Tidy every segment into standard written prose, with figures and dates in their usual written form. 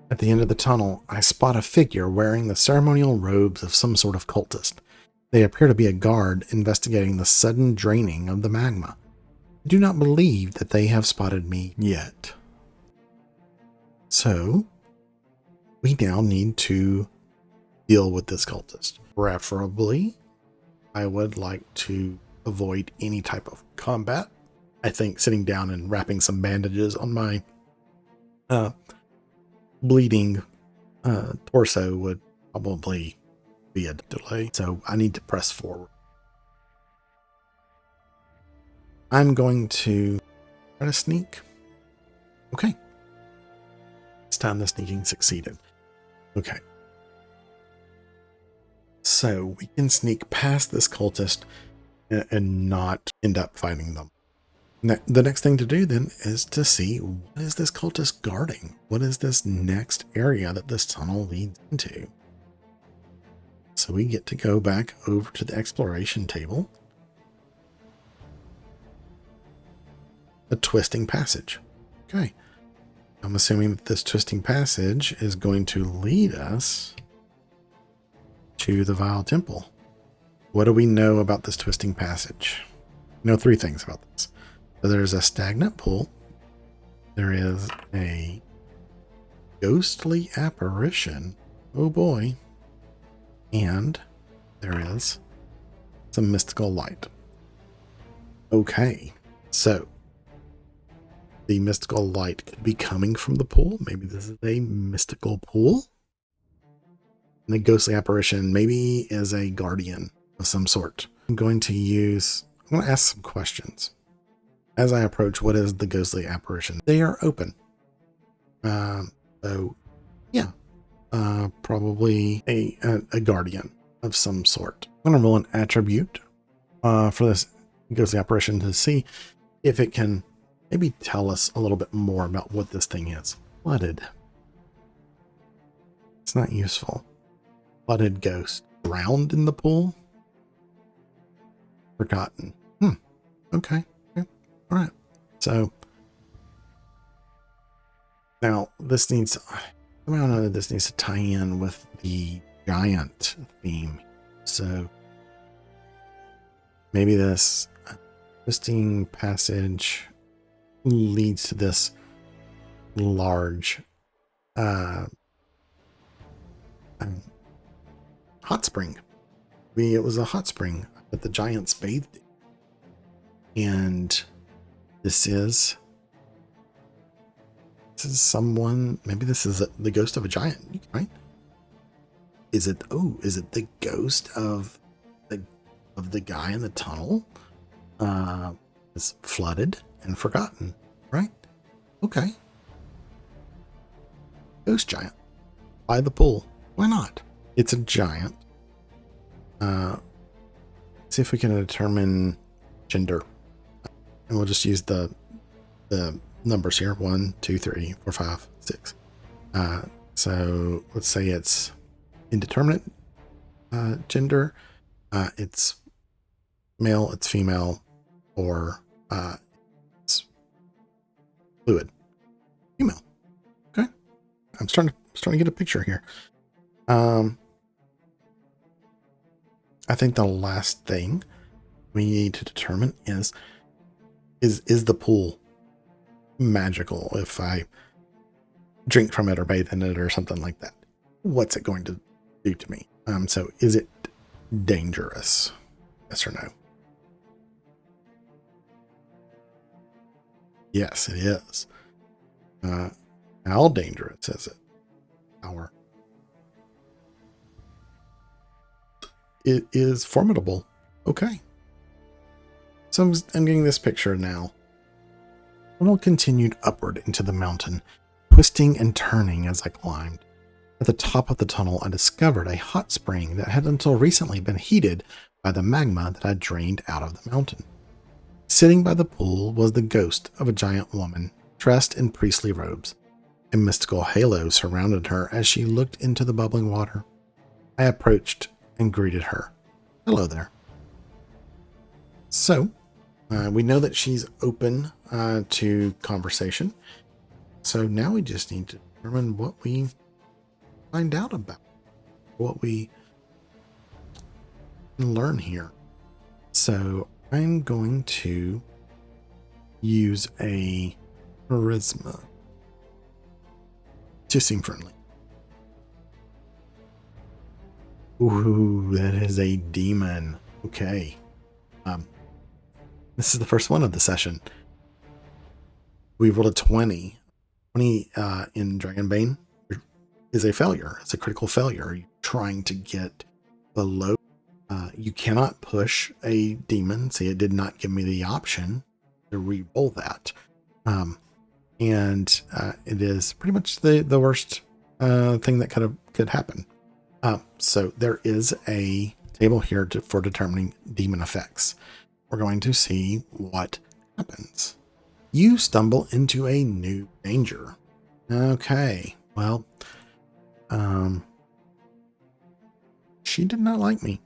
At the end of the tunnel, I spot a figure wearing the ceremonial robes of some sort of cultist. They appear to be a guard investigating the sudden draining of the magma. I do not believe that they have spotted me yet. So, we now need to deal with this cultist. Preferably, I would like to avoid any type of combat. I think sitting down and wrapping some bandages on my bleeding torso would probably be a delay. So I need to press forward. I'm going to try to sneak. Okay. This time the sneaking succeeded. Okay. So we can sneak past this cultist and not end up fighting them. The next thing to do then is to see, what is this cultist guarding? What is this next area that this tunnel leads into? So we get to go back over to the exploration table. The twisting passage. Okay. I'm assuming that this twisting passage is going to lead us to the Vile Temple. What do we know about this twisting passage? We know 3 things about this. So there's a stagnant pool. There is a ghostly apparition. Oh boy. And there is some mystical light. Okay. So the mystical light could be coming from the pool. Maybe this is a mystical pool. And the ghostly apparition maybe is a guardian of some sort. I'm going to ask some questions. As I approach, what is the ghostly apparition? They are open. So yeah, probably a guardian of some sort. I'm going to roll an attribute for this ghostly apparition to see if it can maybe tell us a little bit more about what this thing is. Flooded. It's not useful. Flooded ghost. Drowned in the pool? Forgotten. Okay. All right. So now this needs, I don't know that this needs to tie in with the giant theme. So maybe this twisting passage leads to this large hot spring. It was a hot spring that the giants bathed in. And this is someone, maybe this is the ghost of a giant, right? Is it the ghost of the guy in the tunnel? Is flooded and forgotten, right? Okay. Ghost giant by the pool. Why not? It's a giant. See if we can determine gender. And we'll just use the numbers here. 1, 2, 3, 4, 5, 6. So let's say it's indeterminate gender. It's male, it's female, or it's fluid. Female. Okay. I'm starting to get a picture here. I think the last thing we need to determine is the pool magical if I drink from it or bathe in it or something like that? What's it going to do to me? So is it dangerous? Yes or no? Yes, it is. How dangerous is it? It is formidable. Okay. So I'm getting this picture now. Tunnel continued upward into the mountain, twisting and turning as I climbed. At the top of the tunnel, I discovered a hot spring that had until recently been heated by the magma that had drained out of the mountain. Sitting by the pool was the ghost of a giant woman, dressed in priestly robes. A mystical halo surrounded her as she looked into the bubbling water. I approached and greeted her. Hello there. So, we know that she's open to conversation. So now we just need to determine what we find out about, what we can learn here. So I'm going to use a charisma to seem friendly. Ooh, that is a demon. Okay. This is the first one of the session. We rolled a 20. 20 in Dragonbane is a failure. It's a critical failure. You're trying to get below. You cannot push a demon. See, it did not give me the option to re-roll that. And it is pretty much the worst thing that could happen. So there is a table here for determining demon effects. We're going to see what happens. You stumble into a new danger. Okay, well, she did not like me.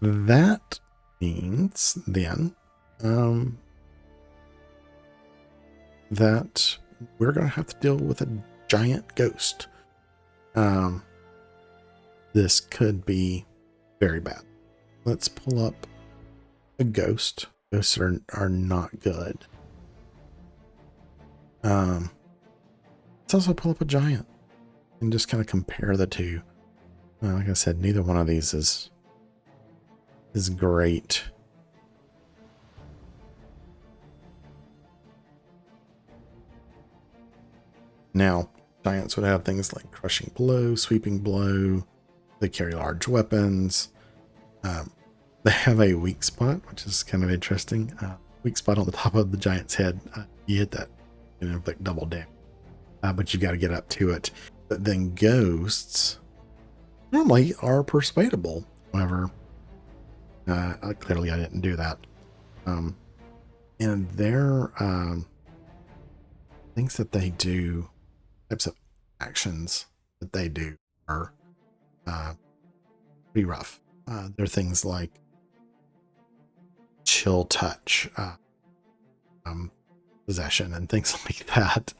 That means then that we're going to have to deal with a giant ghost. This could be very bad. Let's pull up a ghost. Ghosts are not good. Let's also pull up a giant and just kind of compare the two. Like I said, neither one of these is great. Now, giants would have things like crushing blow, sweeping blow. They carry large weapons. They have a weak spot, which is kind of interesting. Weak spot on the top of the giant's head. You hit that, inflict double damage. But you got to get up to it. But then ghosts normally are persuadable. However, clearly I didn't do that. And their things that they do, types of actions that they do are pretty rough. They're things like chill touch, possession, and things like that,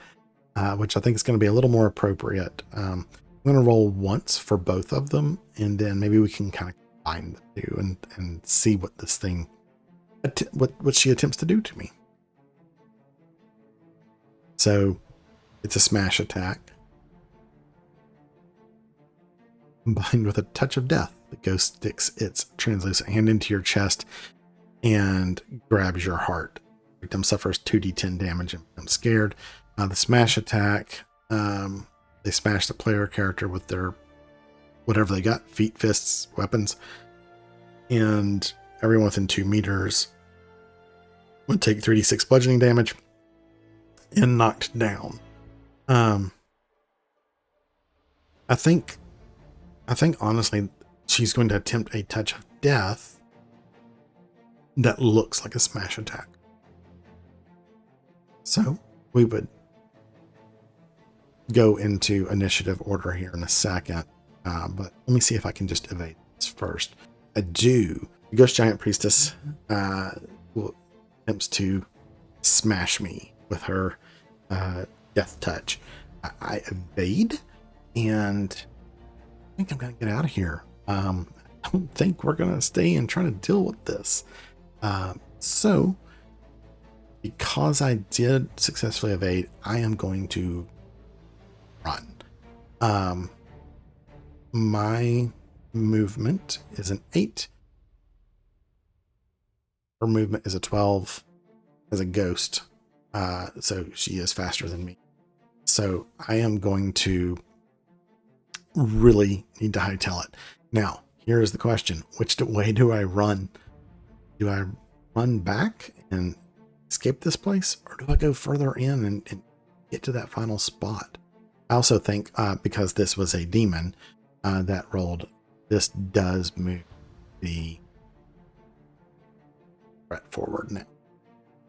which I think is going to be a little more appropriate. I'm going to roll once for both of them, and then maybe we can kind of combine the two and see what this thing, what she attempts to do to me. So it's a smash attack combined with a touch of death. The ghost sticks its translucent hand into your chest and grabs your heart. The victim suffers 2d10 damage and becomes scared. The smash attack, they smash the player character with their whatever they got, feet, fists, weapons, and everyone within 2 meters would take 3d6 bludgeoning damage and knocked down. I think honestly, she's going to attempt a touch of death that looks like a smash attack. So we would go into initiative order here in a second, but let me see if I can just evade this first. I do. The Ghost Giant Priestess attempts to smash me with her death touch. I evade, and I think I'm going to get out of here. I don't think we're going to stay and try to deal with this. So, because I did successfully evade, I am going to run. My movement is an 8. Her movement is a 12 as a ghost. So she is faster than me. So I am going to really need to hightail it. Now, here is the question. Which way do I run? Do I run back and escape this place? Or do I go further in and get to that final spot? I also think because this was a demon that rolled, this does move the threat forward now.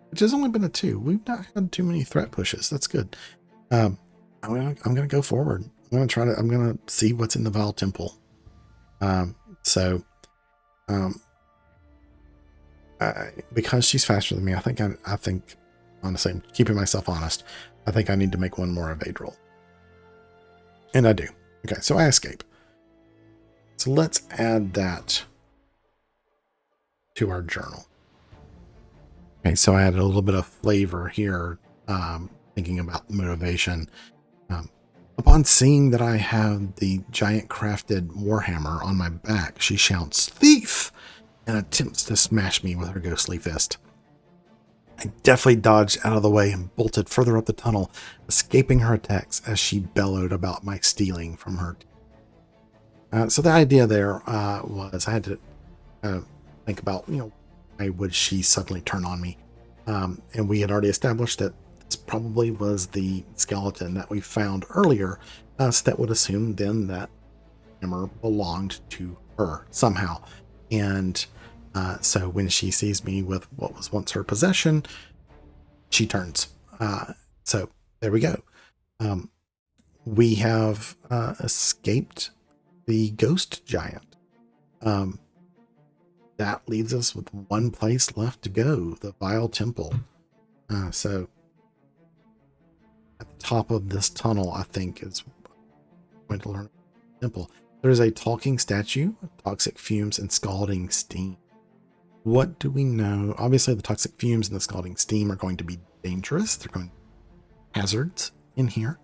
Which has only been a 2. We've not had too many threat pushes. That's good. I'm gonna go forward. I'm gonna see what's in the Vile Temple. Because she's faster than me, I think Honestly, I'm keeping myself honest. I think I need to make one more evade roll. And I do. Okay, so I escape. So let's add that to our journal. Okay, so I added a little bit of flavor here, thinking about motivation. Upon seeing that I have the giant crafted warhammer on my back, she shouts, "Thief!" and attempts to smash me with her ghostly fist. I deftly dodged out of the way and bolted further up the tunnel, escaping her attacks as she bellowed about my stealing from her. So the idea there was I had to think about, why would she suddenly turn on me? And we had already established that this probably was the skeleton that we found earlier. So that would assume then that hammer belonged to her somehow. And so when she sees me with what was once her possession, she turns. So there we go. We have escaped the ghost giant. That leaves us with one place left to go, the Vile Temple. So at the top of this tunnel, I think, is going to learn the temple. There's a talking statue, toxic fumes, and scalding steam. What do we know? Obviously, the toxic fumes and the scalding steam are going to be dangerous. They're going to be hazards in here.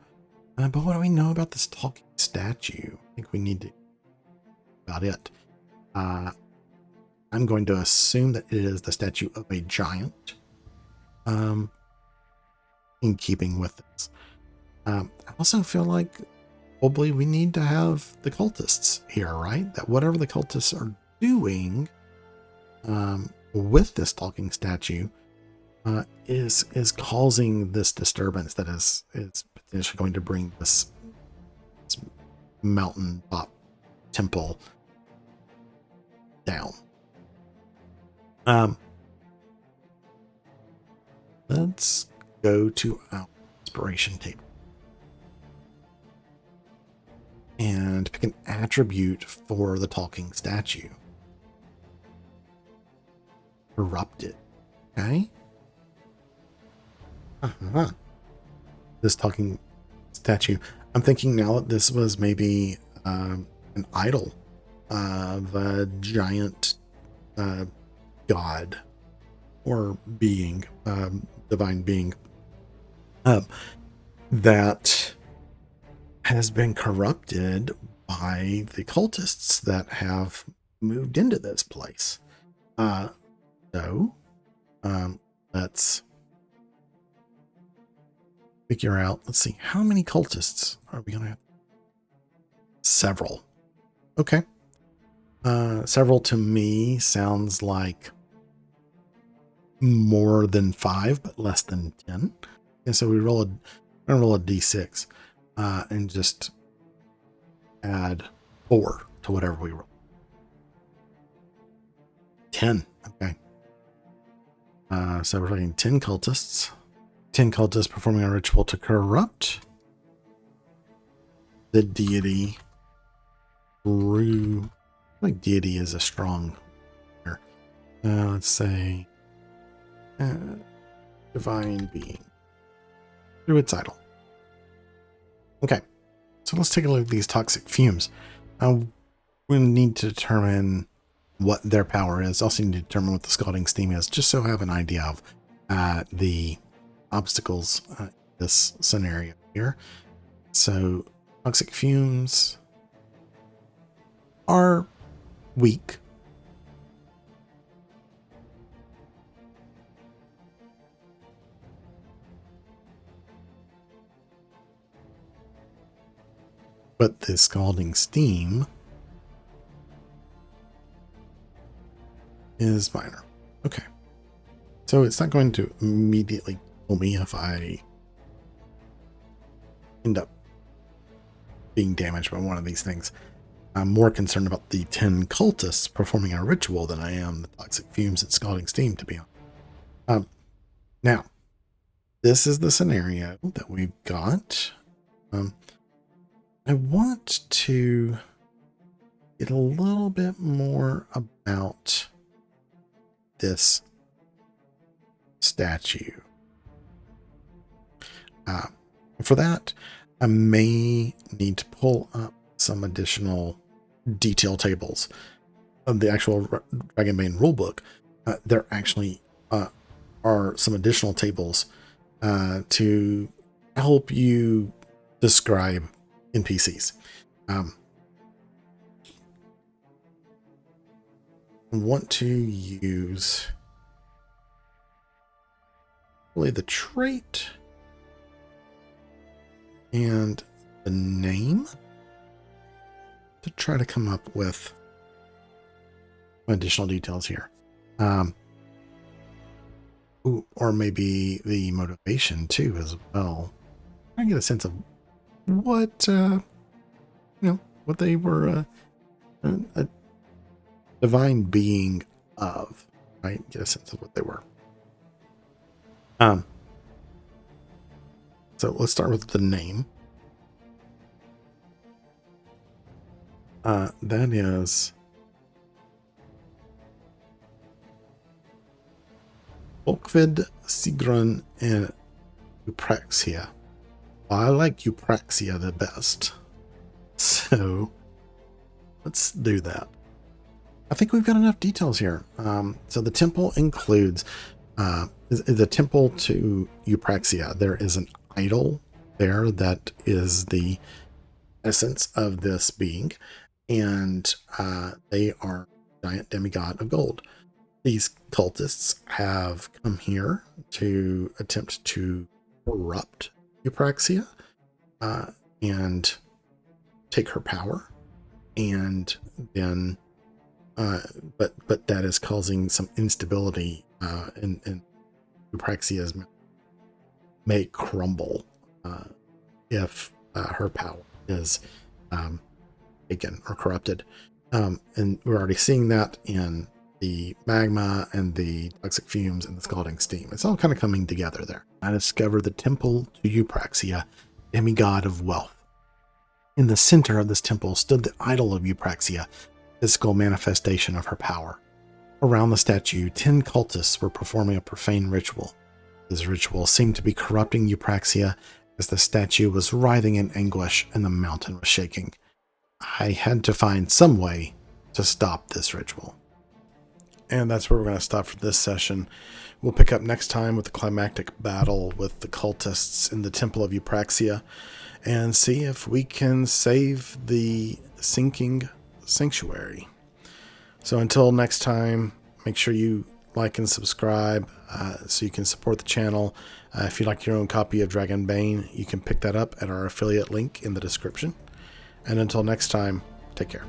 But what do we know about this talking statue? I think we need to about it. I'm going to assume that it is the statue of a giant. In keeping with this. I also feel like probably we need to have the cultists here, right? That whatever the cultists are doing with this talking statue is causing this disturbance that is potentially going to bring this mountain top temple down. Let's go to our inspiration table and pick an attribute for the talking statue. Corrupted. Okay. This talking statue. I'm thinking now that this was maybe an idol of a giant god or being, divine being, that has been corrupted by the cultists that have moved into this place. So let's figure out, let's see, how many cultists are we going to have? Several. Okay. Several to me sounds like more than 5, but less than 10. And so we're going to roll a d6 and just add 4 to whatever we roll. 10. Okay. So we're looking 10 cultists. 10 cultists performing a ritual to corrupt the deity through, like deity is a strong here. Let's say divine being through its idol. Okay, so let's take a look at these toxic fumes. We need to determine what their power is. Also need to determine what the scalding steam is, just so I have an idea of the obstacles in this scenario here. So toxic fumes are weak. But the scalding steam is minor. Okay. So it's not going to immediately kill me if I end up being damaged by one of these things. I'm more concerned about the 10 cultists performing a ritual than I am the toxic fumes and scalding steam, to be honest. Now, this is the scenario that we've got. I want to get a little bit more about this statue. For that, I may need to pull up some additional detail tables of the actual Dragonbane rulebook. There actually are some additional tables to help you describe NPCs. I want to use really the trait and the name to try to come up with additional details here. Or maybe the motivation too as well. I get a sense of what what they were a divine being of. Right? Get a sense of what they were. So let's start with the name. That is Folkvid, Sigrun, and Eupraxia. Well, I like Eupraxia the best. So let's do that. I think we've got enough details here. So the temple includes the temple to Eupraxia. There is an idol there that is the essence of this being, and they are giant demigod of gold. These cultists have come here to attempt to corrupt Eupraxia and take her power, and then but that is causing some instability in Eupraxia's may crumble if her power is taken or corrupted, and we're already seeing that in the magma and the toxic fumes and the scalding steam. It's all kind of coming together there. I discovered the temple to Eupraxia, demigod of wealth. In the center of this temple stood the idol of Eupraxia, physical manifestation of her power. Around the statue, 10 cultists were performing a profane ritual. This ritual seemed to be corrupting Eupraxia as the statue was writhing in anguish and the mountain was shaking. I had to find some way to stop this ritual. And that's where we're going to stop for this session. We'll pick up next time with the climactic battle with the cultists in the Temple of Eupraxia and see if we can save the sinking sanctuary. So until next time, make sure you like and subscribe so you can support the channel. If you'd like your own copy of Dragonbane, you can pick that up at our affiliate link in the description. And until next time, take care.